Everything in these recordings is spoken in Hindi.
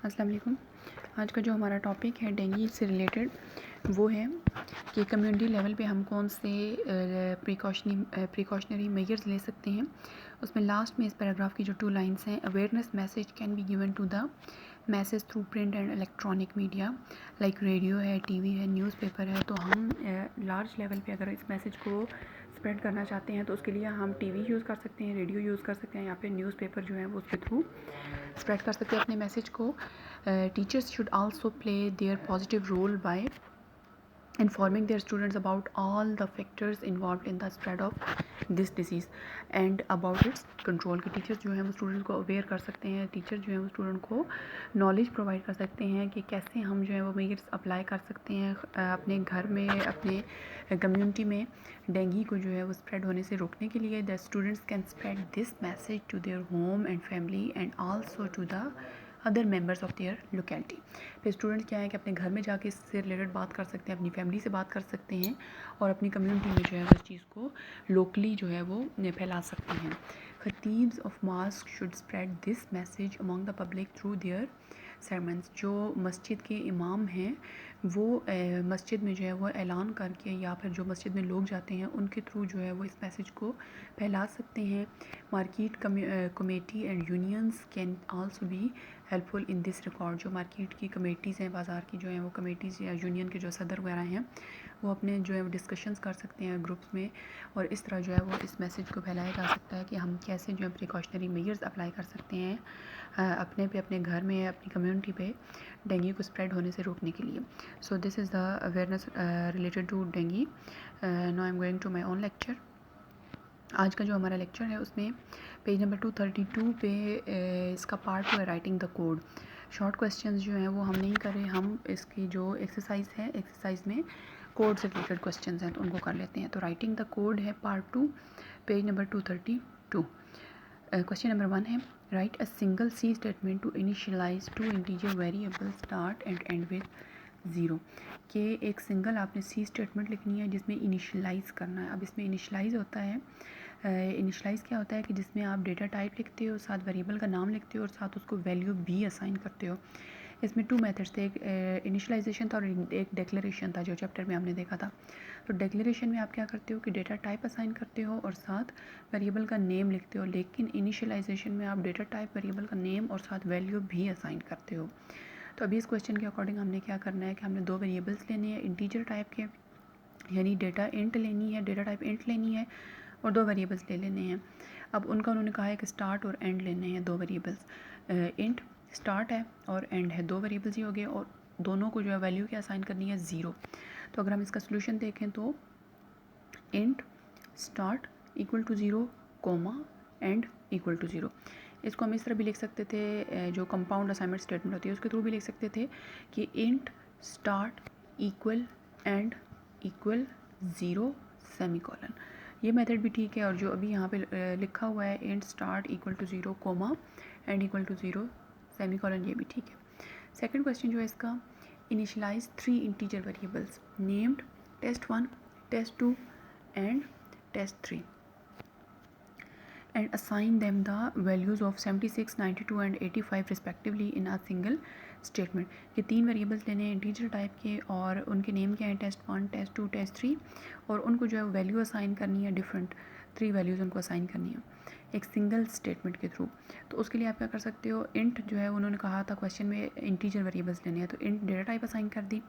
अस्सलाम वालेकुम। आज का जो हमारा टॉपिक है डेंगू से रिलेटेड वो है कि कम्युनिटी लेवल पे हम कौन से प्रिकॉशनरी मेजर्स ले सकते हैं। उसमें लास्ट में इस पैराग्राफ की जो 2 लाइन्स हैं, awareness message can be given to the message through print and electronic media like radio है, टीवी है, न्यूज़पेपर है। तो हम लार्ज लेवल पे अगर इस मैसेज को स्प्रेड करना चाहते हैं तो उसके लिए हम टीवी यूज़ कर सकते हैं, रेडियो यूज़ कर सकते हैं या फिर न्यूज़पेपर जो है वो उसके थ्रू स्प्रेड कर सकते हैं अपने मैसेज को। Teachers should also play their positive role by informing their students about all the factors involved in the spread of this disease and about its control। कि टीचर्स जो हैं वो स्टूडेंट को अवेयर कर सकते हैं, टीचर जो हैं वो स्टूडेंट को नॉलेज प्रोवाइड कर सकते हैं कि कैसे हम जो है वो मेजर्स अप्लाई कर सकते हैं अपने घर में, अपने कम्युनिटी में डेंगू को जो है वो स्प्रेड होने से रोकने के लिए। The students can spread this message to their home and family and also to the other members of their locality. फिर स्टूडेंट्स क्या है कि अपने घर में जाके इससे रिलेटेड बात कर सकते हैं, अपनी फैमिली से बात कर सकते हैं और अपनी कम्युनिटी में जो है वो इस चीज़ को लोकली जो है वो फैला सकते हैं। Khatibs of mosque should spread this message among the public through their sermons. जो मस्जिद के इमाम हैं वो मस्जिद में जो है वो ऐलान करके या फिर जो मस्जिद में लोग जाते हैं उनके थ्रू जो है वो इस मैसेज को फैला सकते हैं। Market committee and unions can also be helpful in this record. जो मार्केट की कमेटीज़ हैं, बाज़ार की जो हैं वो कमेटीज़ या यूनियन के जो सदर वगैरह हैं वो अपने जो है वो डिस्कशंस कर सकते हैं ग्रुप्स में और इस तरह जो है वो इस मैसेज को फैलाया जा सकता है कि हम कैसे जो है प्रिकॉशनरी मेजर्स अप्लाई कर सकते हैं अपने पे, अपने घर में, अपनी कम्युनिटी पे डेंगू को स्प्रेड होने से रोकने के लिए। So this is the awareness related to dengue. Now I am going to my own lecture. आज का जो हमारा लेक्चर है उसमें पेज नंबर 232 पे इसका पार्ट 2 है writing the code. Short questions जो हैं वो हम नहीं करें, हम इसकी जो एक्सरसाइज है एक्सरसाइज में कोड से रिलेटेड क्वेश्चंस हैं तो उनको कर लेते हैं। तो राइटिंग द कोड है part 2 page number 232। Question number 1 है write a single C statement to initialize two integer variable start and end with 0। कि एक सिंगल आपने सी स्टेटमेंट लिखनी है जिसमें इनिशियलाइज करना है। अब इसमें इनिशियलाइज होता है, इनिशियलाइज़ क्या होता है कि जिसमें आप डेटा टाइप लिखते हो, साथ वेरिएबल का नाम लिखते हो और साथ उसको वैल्यू भी असाइन करते हो। इसमें 2 मेथड्स थे, एक इनिशियलाइजेशन था और एक डिक्लेरेशन था जो चैप्टर में हमने देखा था। तो डिक्लेरेशन में आप क्या करते हो कि डेटा टाइप असाइन करते हो और साथ वेरिएबल का नेम लिखते हो, लेकिन इनिशियलाइजेशन में आप डेटा टाइप, वेरिएबल का नेम और साथ वैल्यू भी असाइन करते हो। तो अभी इस क्वेश्चन के अकॉर्डिंग हमने क्या करना है कि हमने 2 वेरिएबल्स लेने हैं इंटीजर टाइप के, यानी डेटा इंट लेनी है, डेटा टाइप इंट लेनी है और 2 वेरिएबल्स ले लेने हैं। अब उनका उन्होंने कहा है कि स्टार्ट और एंड लेने हैं 2 वेरिएबल्स। इंट स्टार्ट है और एंड है, 2 वेरिएबल्स ही हो गए और दोनों को जो है वैल्यू क्या असाइन करनी है 0। तो अगर हम इसका सोल्यूशन देखें तो int start equal to 0 comma end equal to 0। इसको हम इस तरह भी लिख सकते थे, जो कंपाउंड असाइनमेंट स्टेटमेंट होती है उसके थ्रू भी लिख सकते थे कि int start equal and equal 0 semicolon. ये मेथड भी ठीक है और जो अभी यहाँ पे लिखा हुआ है int start equal to 0 comma end equal to 0 semicolon, ये भी ठीक है। सेकंड क्वेश्चन जो है इसका, initialize 3 integer variables named test1, test2 and test3 and assign them the values of 76, 92 and 85 respectively in a single statement। ये 3 वेरिएबल्स लेने हैं इंटीजर टाइप के और उनके नेम क्या है test1, test2, test3 और उनको जो है वैल्यू असाइन करनी है, डिफरेंट 3 वैल्यूज़ उनको असाइन करनी है एक सिंगल स्टेटमेंट के थ्रू। तो उसके लिए आप क्या कर सकते हो, इंट जो है उन्होंने कहा था क्वेश्चन में इंटीजर वेरिएबल्स लेने हैं तो इंट डेटा टाइप असाइन कर दी।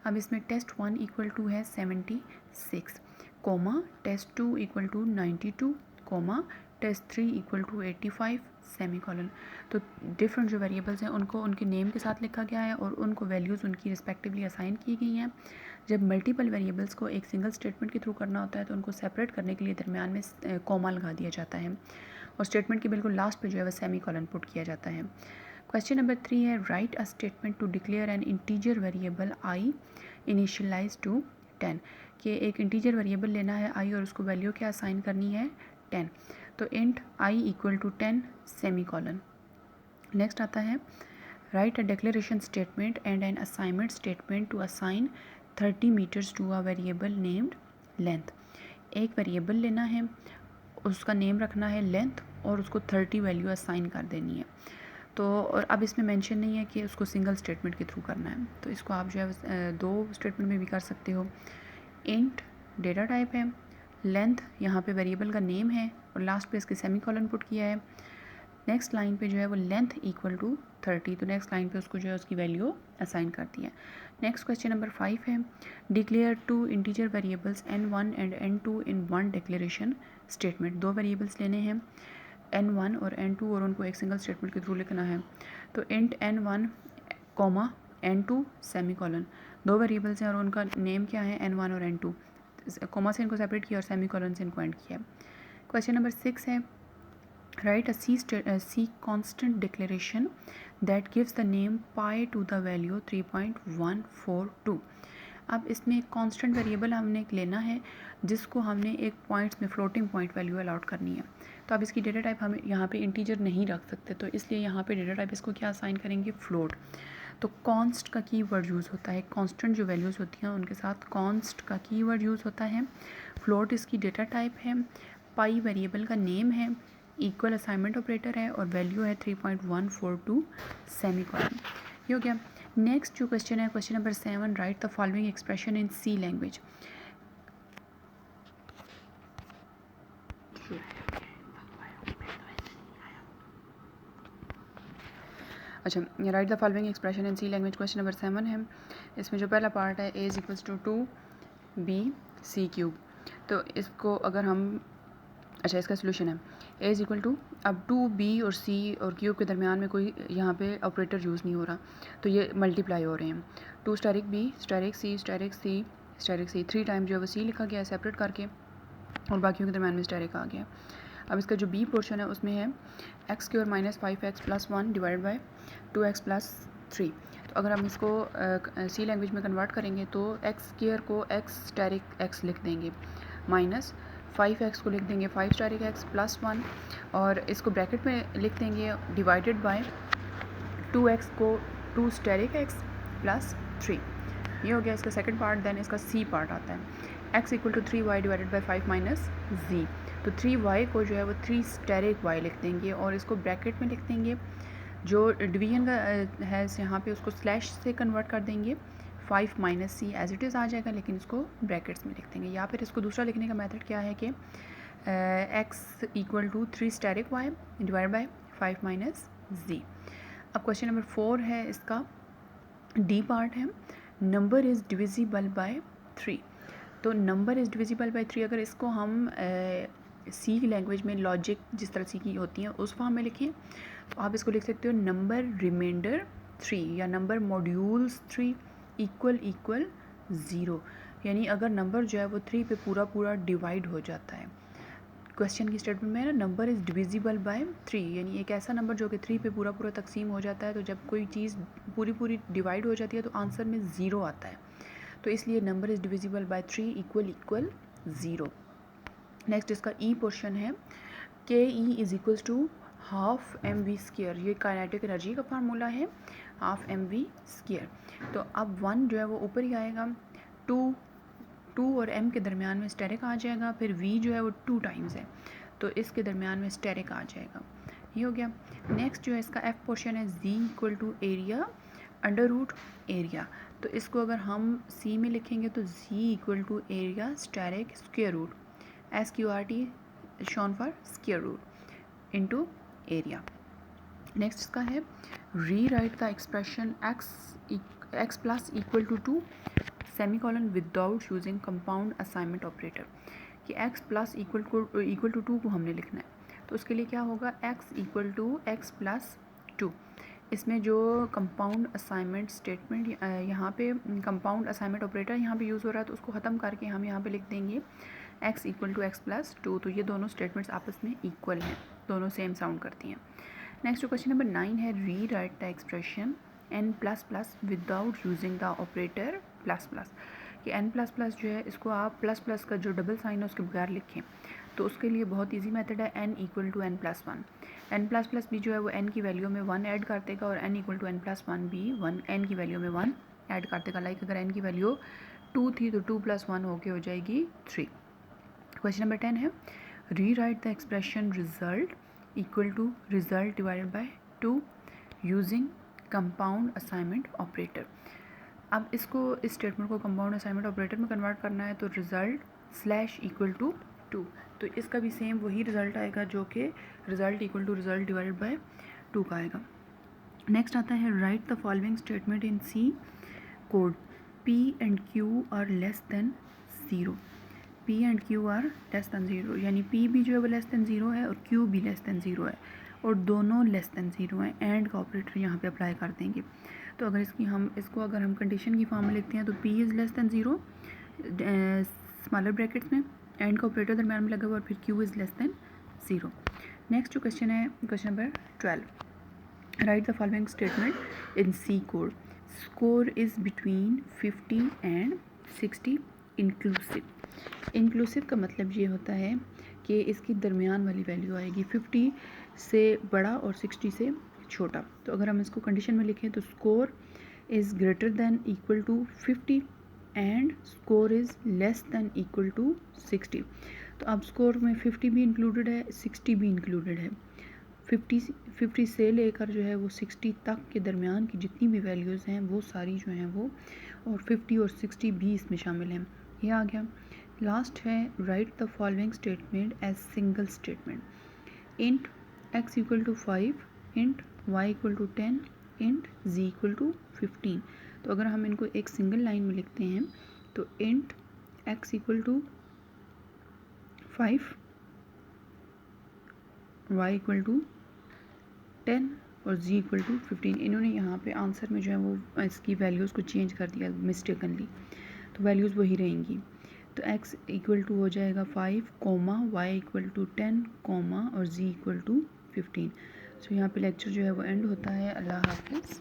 अब इसमें test1 इक्वल टू है 76 comma test2 equal to 92 comma test3 equal to 85 semicolon. तो डिफरेंट जो वेरिएबल्स हैं उनको उनके नेम के साथ लिखा गया है और उनको वैल्यूज़ उनकी रिस्पेक्टिवली असाइन की गई हैं। जब मल्टीपल वेरिएबल्स को एक सिंगल स्टेटमेंट के थ्रू करना होता है तो उनको सेपरेट करने के लिए दरमियान में कॉमा लगा दिया जाता है और स्टेटमेंट के बिल्कुल लास्ट पे जो है वह सेमीकोलन पुट किया जाता है। क्वेश्चन नंबर 3 है write a statement to declare an integer variable I initialize to 10। कि एक इंटीजर वेरिएबल लेना है आई और उसको वैल्यू क्या असाइन करनी है 10। तो int I equal to 10 semicolon. Next आता है write a declaration statement and an assignment statement to assign 30 meters to a variable named length. एक वेरिएबल लेना है, उसका नेम रखना है लेंथ और उसको 30 वैल्यू असाइन कर देनी है। तो और अब इसमें मेंशन नहीं है कि उसको सिंगल स्टेटमेंट के थ्रू करना है, तो इसको आप जो है दो स्टेटमेंट में भी कर सकते हो। इंट डेटा टाइप है, लेंथ यहाँ पे वेरिएबल का नेम है और लास्ट पे इसके सेमीकोलन पुट किया है। नेक्स्ट लाइन पे जो है वो लेंथ इक्वल टू 30, तो नेक्स्ट लाइन पे उसको जो है उसकी वैल्यू असाइन कर दी है। नेक्स्ट क्वेश्चन नंबर 5 है, declare two integer variables n1 and n2 in one declaration statement. दो वेरिएबल्स लेने हैं n1 और n2 और उनको एक सिंगल स्टेटमेंट के थ्रू लिखना है। तो int n1 comma n2 semicolon, दो वेरिएबल्स हैं और उनका नेम क्या है n1 और n2, कॉमा से इनको सेपरेट किया और सेमीकोलन से इनको एंड किया। क्वेश्चन नंबर 6 है, write a C constant declaration that gives the name pi to the value 3.142। अब इसमें कांस्टेंट वेरिएबल हमने एक लेना है जिसको हमने एक पॉइंट्स में फ्लोटिंग पॉइंट वैल्यू अलॉट करनी है। तो अब इसकी डेटा टाइप हम यहाँ पे इंटीजर नहीं रख सकते, तो इसलिए यहाँ पे डेटा टाइप इसको क्या असाइन करेंगे, फ्लोट। तो कॉन्स्ट का कीवर्ड यूज़ होता है, कांस्टेंट जो वैल्यूज़ होती हैं उनके साथ कॉन्स्ट का कीवर्ड यूज़ होता है। फ्लोट इसकी डेटा टाइप है, पाई वेरिएबल का नेम है, इक्वल असाइनमेंट ऑपरेटर है और वैल्यू है 3.142 सेमीकोलन। ये हो गया। नेक्स्ट जो क्वेश्चन है, question number 7, write the following expression in C language. अच्छा, write the following expression in C language, question number 7 है। इसमें जो पहला पार्ट है a = 2b(c³), तो इसको अगर हम, अच्छा इसका सोल्यूशन है a = अब 2b और c और क्यूब के दरमियान में कोई यहाँ पे ऑपरेटर यूज़ नहीं हो रहा, तो ये मल्टीप्लाई हो रहे हैं। 2 asterisk b asterisk c asterisk c asterisk c, 3 time जो है वो c लिखा गया है सेपरेट करके और बाकियों के दरमियान में स्टेरिक आ गया। अब इसका जो b पोर्शन है उसमें है x² - 5x + 1 divide by 2x + 3। तो अगर हम इसको सी लैंग्वेज में कन्वर्ट करेंगे तो x² को x स्टेरिक x लिख देंगे, माइनस 5x को लिख देंगे 5 स्टेरिक x + 1 और इसको ब्रैकेट में लिख देंगे डिवाइडेड बाय 2x को 2 स्टेरिक x + 3। ये हो गया इसका सेकंड पार्ट। देन इसका सी पार्ट आता है x = 3y divided by 5 - z। तो 3y को जो है वो 3 स्टेरिक y लिख देंगे और इसको ब्रैकेट में लिख देंगे, जो डिवीजन का है यहाँ पे उसको स्लैश से कन्वर्ट कर देंगे, 5 - c एज इट इज़ आ जाएगा, लेकिन इसको ब्रैकेट्स में लिख देंगे। या फिर इसको दूसरा लिखने का मेथड क्या है कि x = 3 asterisk y divide by 5 - z। अब क्वेश्चन नंबर 4 है, इसका डी पार्ट है, नंबर इज़ डिविजिबल बाय 3। तो नंबर इज़ डिविजिबल बाय 3 अगर इसको हम सी लैंग्वेज में लॉजिक जिस तरह सी की होती हैं उस फॉर्म में लिखें तो आप इसको लिख सकते हो नंबर रिमाइंडर 3 या नंबर मॉड्यूल्स 3 = 0। यानी अगर नंबर जो है वो 3 पे पूरा डिवाइड हो जाता है, क्वेश्चन की स्टेटमेंट में है ना, नंबर इज़ डिविजिबल बाय 3, यानी एक ऐसा नंबर जो कि 3 पे पूरा तकसीम हो जाता है। तो जब कोई चीज़ पूरी डिवाइड हो जाती है तो आंसर में 0 आता है, तो इसलिए number is divisible by 3 = 0। Next इसका ई पोर्शन है, KE = ½ mv²। ये काइनेटिक एनर्जी का फार्मूला है, ½ mv²। तो अब 1 जो है वो ऊपर ही आएगा, 2 और m के दरमियान में स्टेरिक आ जाएगा, फिर v जो है वो 2 टाइम्स है तो इसके दरमियान में स्टेरिक आ जाएगा। ये हो गया। नेक्स्ट जो है इसका f पोर्शन है, z = एरिया √ एरिया। तो इसको अगर हम c में लिखेंगे तो z = area asterisk square root, SQRT shown for square root into area. Next इसका है, rewrite the expression x + 2 semicolon without using compound assignment operator, कि x + 2 को हमने लिखना है। तो उसके लिए क्या होगा, x = x + 2। इसमें जो कंपाउंड असाइनमेंट स्टेटमेंट यहाँ पे कंपाउंड असाइनमेंट ऑपरेटर यहाँ पे यूज़ हो रहा है, तो उसको ख़त्म करके हम यहाँ पे लिख देंगे x = x + 2। तो ये दोनों स्टेटमेंट्स आपस में इक्वल हैं, दोनों सेम साउंड करती हैं। नेक्स्ट क्वेश्चन नंबर 9 है, rewrite the expression n++ without using the operator ++, कि n++ जो है इसको आप ++ का जो डबल साइन है उसके बगैर लिखें। तो उसके लिए बहुत इजी मेथड है, n = n+1। n++ भी जो है वो n की वैल्यू में 1 ऐड कर देगा और n = n+1 भी n की वैल्यू में 1 ऐड कर देगा। लाइक अगर n की वैल्यू 2 थी तो 2 + 1 होके हो जाएगी 3। क्वेश्चन नंबर 10 है, rewrite the expression result = result divided by 2 using compound assignment operator. अब इसको इस स्टेटमेंट को कंपाउंड असाइनमेंट ऑपरेटर में कन्वर्ट करना है तो रिज़ल्ट स्लैश इक्वल टू 2, तो इसका भी सेम वही रिज़ल्ट आएगा जो कि result equal to result divided by 2 का आएगा। नेक्स्ट आता है write the following statement in C code, P and Q are less than 0। P and Q are less than 0, यानी P भी जो है वो लेस दैन 0 है और Q भी लेस दैन 0 है और दोनों लेस दैन 0 हैं। एंड का ऑपरेटर यहाँ पे अप्लाई कर देंगे। तो अगर अगर हम कंडीशन की फॉर्म में लिखते हैं तो P is less than 0 smaller brackets में, एंड का ऑपरेटर दरम्यान में लगा हुआ और फिर Q is less than 0। Next जो क्वेश्चन है question number 12, write the following statement in C code, score is between 50 and 60 inclusive का मतलब ये होता है कि इसकी दरमियान वाली वैल्यू आएगी 50 से बड़ा और 60 से छोटा। तो अगर हम इसको कंडीशन में लिखें तो score is greater than equal to 50 and score is less than equal to 60। तो अब स्कोर में 50 भी इंक्लूडेड है, 60 भी इंक्लूडेड है। 50 से लेकर जो है वो 60 तक के दरमियान की जितनी भी वैल्यूज़ हैं वो सारी जो हैं वो, और 50 और 60 भी इसमें शामिल हैं। ये आ गया। लास्ट है write the following statement as single statement, int x equal to 5, int y equal to 10, int z equal to 15। तो अगर हम इनको एक सिंगल लाइन में लिखते हैं तो int x equal to 5, y equal to 10 और z इक्वल टू 15। इन्होंने यहाँ पे आंसर में जो है वो इसकी वैल्यूज़ को चेंज कर दिया मिस्टेकनली, तो वैल्यूज़ वही रहेंगी। तो x इक्वल टू हो जाएगा 5, y इक्वल टू 10, और z इक्वल टू 15। सो यहाँ पे लेक्चर जो है वो एंड होता है। अल्लाह हाफिज़।